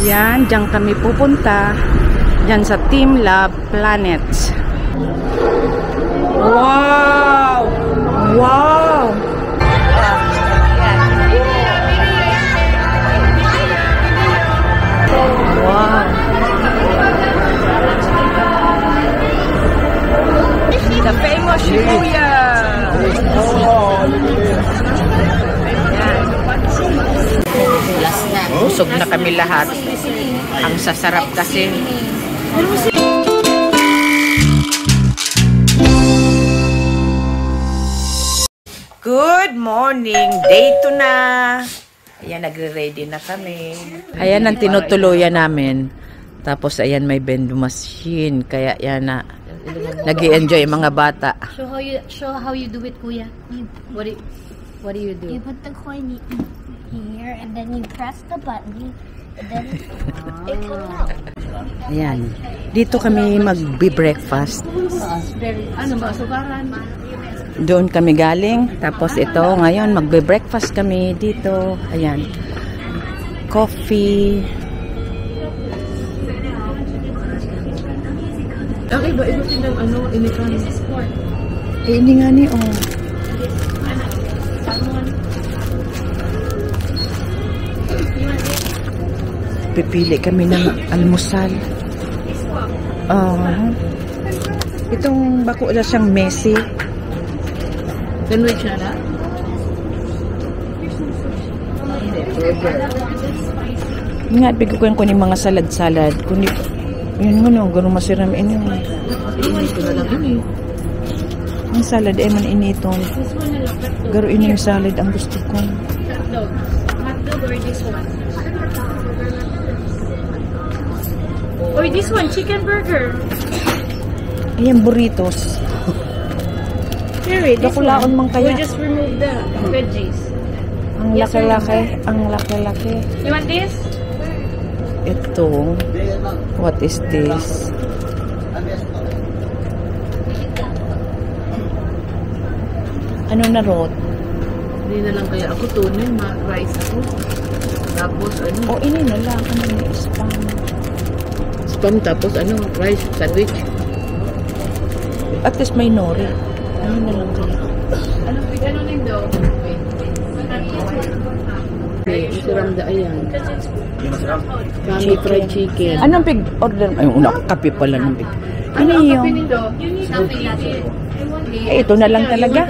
Yan, diyan kami pupunta. Diyan sa Team Lab Planets. Wow! Wow! Wow! The famous Shibuya! Last na. Busog na kami lahat. Ang sasarap kasi. Good morning! Day 2 na! Ayan, nagre-ready na kami. Ayan ang tinutuluyan namin. Tapos ayan, may vending machine. Kaya yan na. Nag-i-enjoy mga bata. Show how you do it, Kuya. What do you do? You put the coin here, and then you press the button, and then it comes out. Ayan. Dito kami magbe-breakfast. Ano ba? Sukaran? Doon kami galing. Tapos ito, ngayon magbe-breakfast kami dito. Ayan. Coffee. Ang iba-iba silang inikan. Hindi nga ni, oh. Pipili kami ng almusal. Itong bako na siyang messy. Sandwich na na? Nga, bigyan ko yung mga salad-salad. Kundi, yun nga no, gano'ng masiram inyo. Inito na lang ini. Ang salad ay man initon. Garo ini yung salad ang gusto ko. Hotdog. Hotdog or this one? Or this one, chicken burger. Ayan, burritos. Here, this Dakulaon man kaya. We just remove the veggies. Ang laki-laki. Ang laki-laki. You want this? Ito. What is this? Ano na rot? Hindi na lang kaya ako tunin, rice ako. Tapos ano? O, ini na lang. Ano na spam? Spam tapos ano? Rice, sandwich. At least may nori. Ano na lang kaya? Ano nindo? Ito ramda ayan. Kami fried chicken. Anong big order? Ay, una, kape pala ng big. Ano yung? Eh, ito na lang talaga.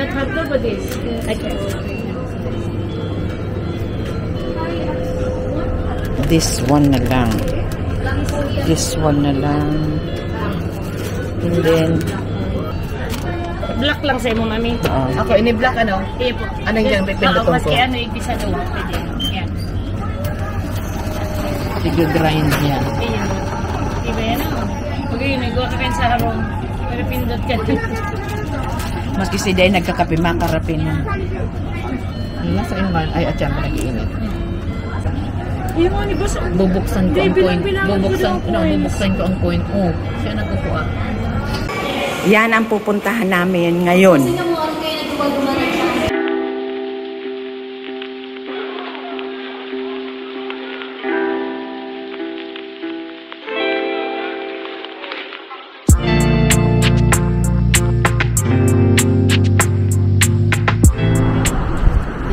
This one na lang. This one na lang. And then, Black lang sa imo, mami. ako, ini black ano? Iya po. Anong yung pipindot ko? Maski ano, ibisa daw. Pwede. Yan. sige grind yan. Ayan. Iba yan o. Pag yun, nagawa ka kayo sa harong. Pero pindot ka. Maski si Day nagkakape, makarapin mo. Nasa inman, ay at yan, nag-iinit. Yung mga nibos, Bubuksan ko ang coin. Bubuksan ko ang coin. Oh, siya nagkukuha. yan ang pupuntahan namin ngayon.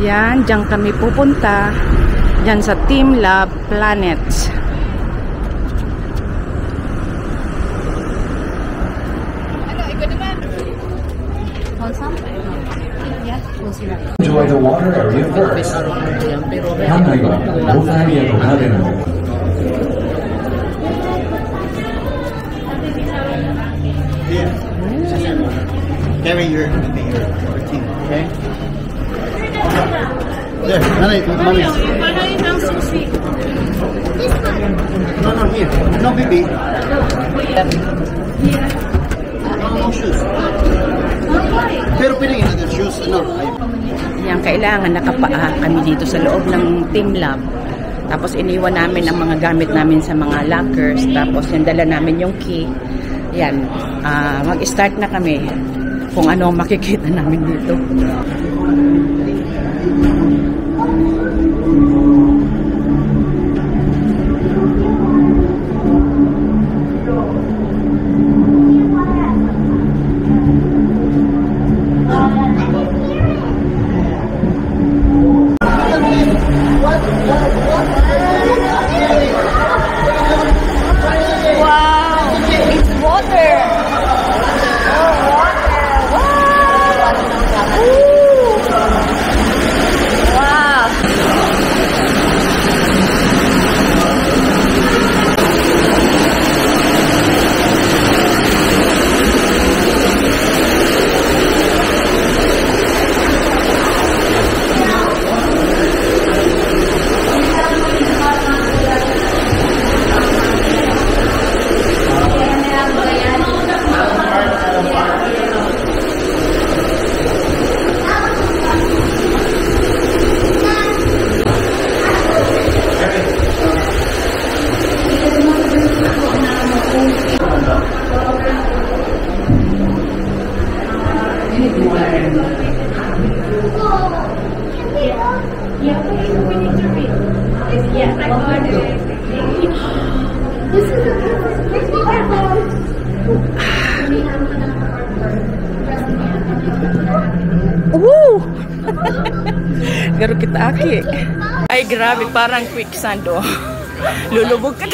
Yan, diyan kami pupunta. Diyan sa Team Lab Planets. Enjoy the water area first. Hanaiwa, Bofania no Nare no. Carry your team, okay? There, Nanay, mommy. No, here. No, baby. No shoes. Pero piling another shoes, ano? Yan, kailangan nakapaa kami dito sa loob ng Team Lab. Tapos iniwan namin ang mga gamit namin sa mga lockers. Tapos yung dala namin yung key. Yan, mag-start na kami kung ano ang makikita namin dito. Woo! Garo kita aki. Ay, grabe, parang quicksand, oh. Lulubog ka.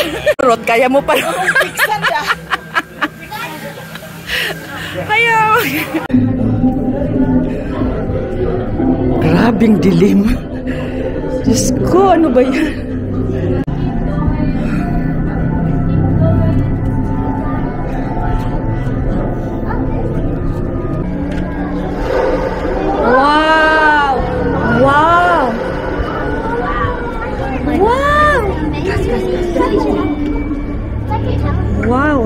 Rot, kaya mo pa. Quicksand, ah. Kaya. Grabing dilim. Diyos ko, ano ba yan? Wow! Wow! Wow! Wow!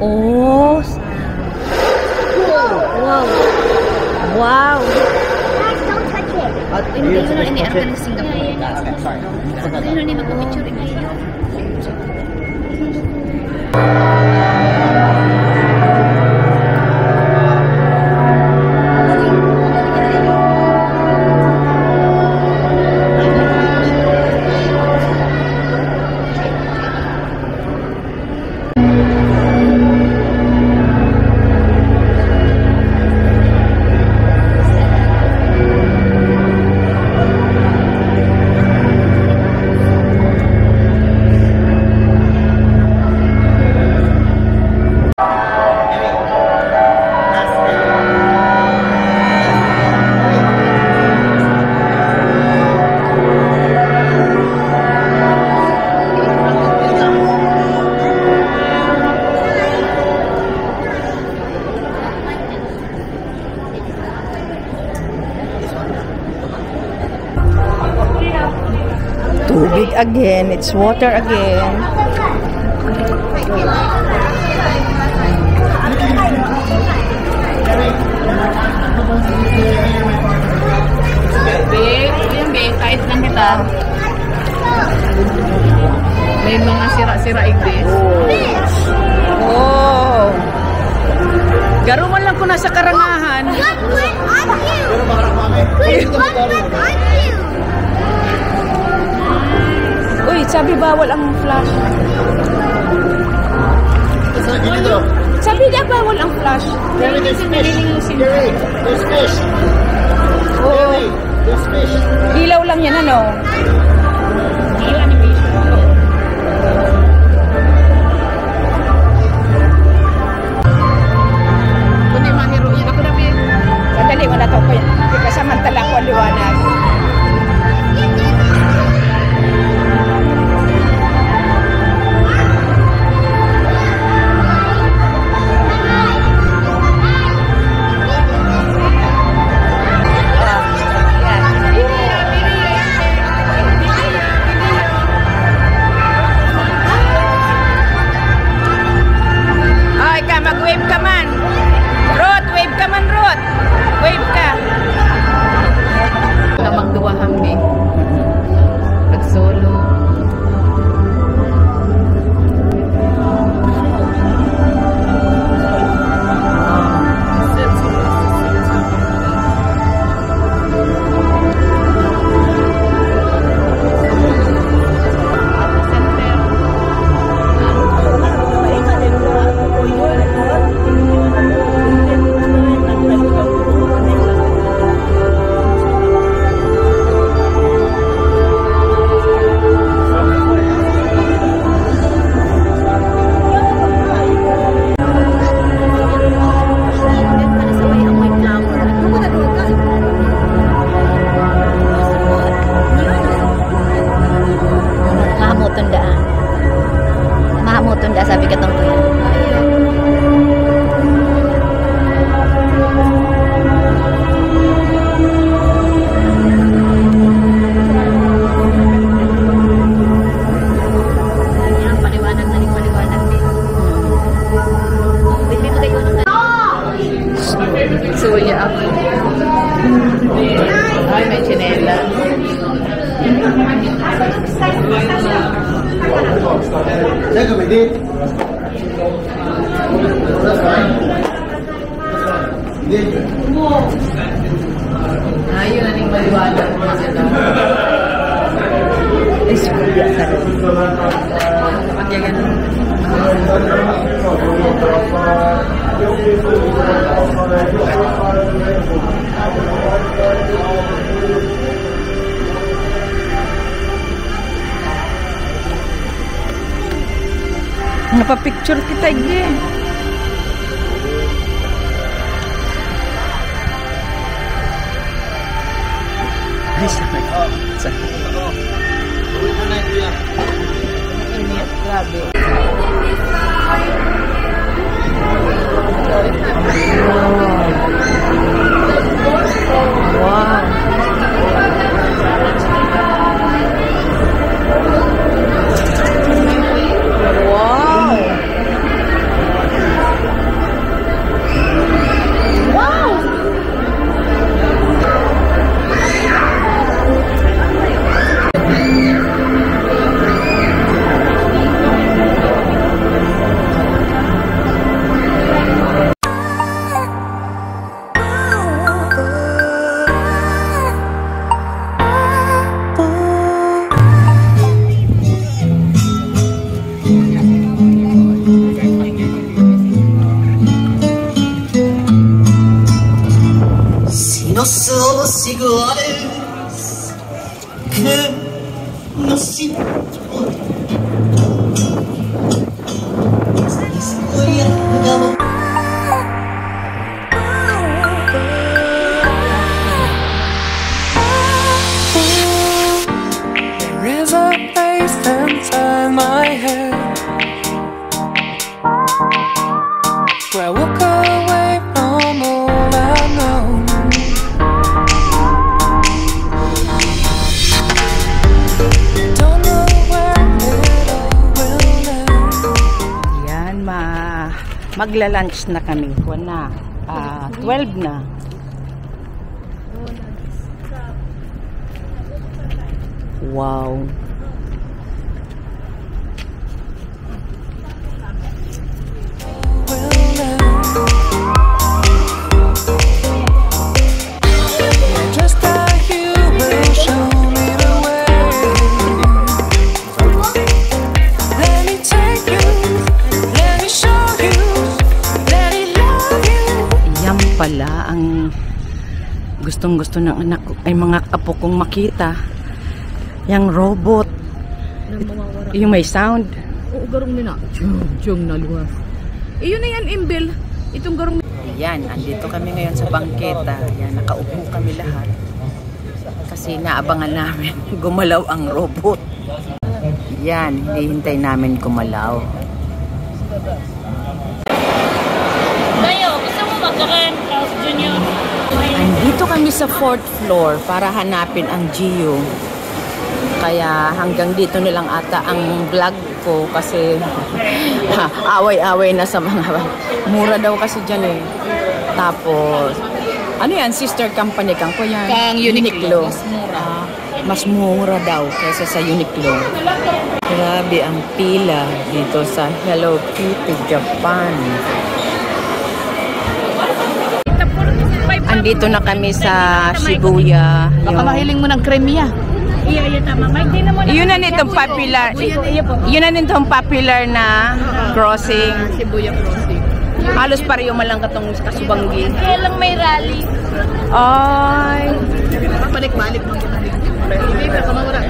Oh! Wow! Wow! Don't touch it. Hindi ko na ini-airkan di Singapore. Sorry. Hindi na mag-picture ngayon. Tubig again. It's water again. Kahit lang kita. May mga sira-sira iglis. Oh! Garo man lang ko nasa karangahan. What went on you? Please, what went on you? Uy, sabi bawal ang flash. Sabi na bawal ang flash. There's fish. Oo. There's fish. Ilaw lang yan, ano? Kundi mahiro yun. Ako na bin. Sandali, wala to ko yan. Samantala ko ang liwanag. Mag-wave ka man. Rod, wave ka man, Rod. Wave ka. Magduwa kami. Pag-solo. Sabi ka tong kuya. Paliwanag na paliwanag din. Pwede mo kayo ng Suya ako. Ay, may chinela. Second, we did. Ayun, aning maliwanag mo sila. Ay, Shibuya. Pagyagan. Napapicture kita, Ige. Ay, sakit. Sakit. Init, grabe. Wow. Los ojos iguales que nos importan. Esta historia de amor. There is a place inside my head where I walk away from all I know. Magla-lunch na kami. 12 na. Wow. Pala ang gustong-gusto ng anak ko ay mga apo kong makita yung robot yung may sound. Oo, garong nina chung naluwas. Iyon na yan, Imbel. Itong garong. Ayan, andito kami ngayon sa bangketa. Ayan, nakaupo kami lahat kasi naabangan namin gumalaw ang robot. Ayan, hinihintay namin gumalaw. Andito kami sa 4th floor para hanapin ang Gio. Kaya hanggang dito na lang ata ang vlog ko kasi away-away na sa mga mura daw kasi dyan eh. Tapos, ano yan? Sister company kang ko yan? Kang Uniqlo. Mas mura. Mas mura daw kaysa sa Uniqlo. Grabe ang pila dito sa Hello Kitty Japan. Andito na kami sa Shibuya. Baka mahiling mo ng kremya. Iya, tama. Mike, di naman. Yun na nitong popular. Yun na nitong popular na crossing. Shibuya crossing. Halos pareho man lang katong Kasubanggi. Kaya lang may rally. Ay. Balik-balik mo. Hindi pa kamawala.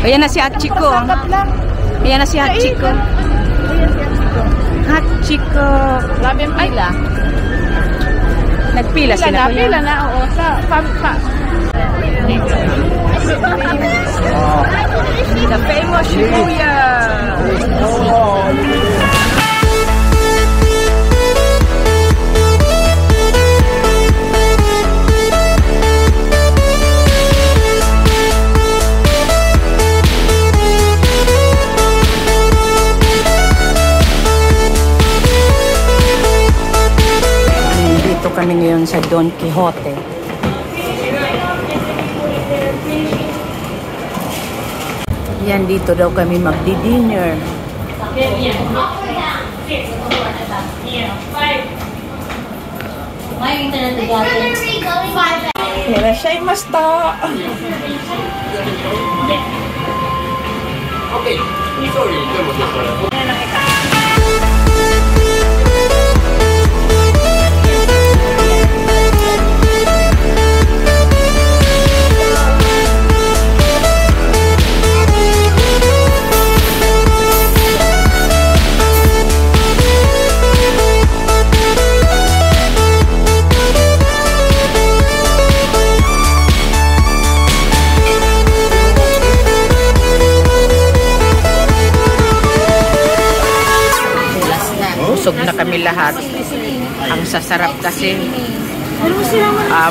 Ayan na si Hachiko. Ayan na si Hachiko. Hachiko. Grabe ang pila. Nagpila sila. Pila na, oo. The famous Shibuya. sa Don Quixote. Yan, dito daw kami magdi-dinner. Irashaimashita! Okay. Sorry. Busog na kami lahat. Ang sasarap kasi.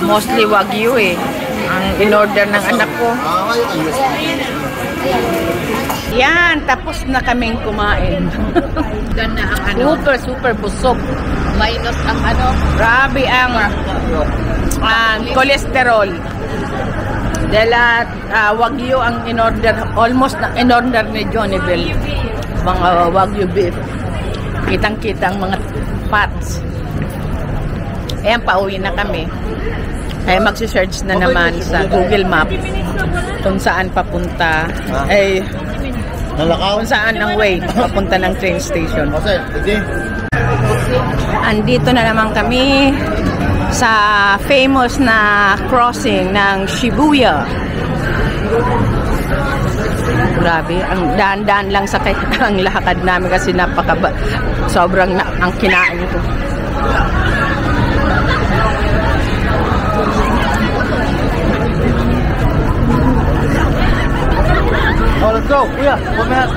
Mostly Wagyu eh. Ang in-order ng anak ko. Yan, tapos na kaming kumain. Super busog. Minus ang ano? Grabe ang cholesterol. Dahil Wagyu ang in-order, almost na in-order ni Johnnyville. Mga Wagyu beef. Kitang-kitang mga pots. Ayan, pauwi na kami. Kaya magsi-search na naman sa Google Map kung saan papunta. Kung saan ang way papunta ng train station. Andito na naman kami sa famous na crossing ng Shibuya. Grabe, ang daan-daan lang sa ang lakad namin kasi sobrang ang kinain ko. Oh, let's go. Yeah, 1 minute.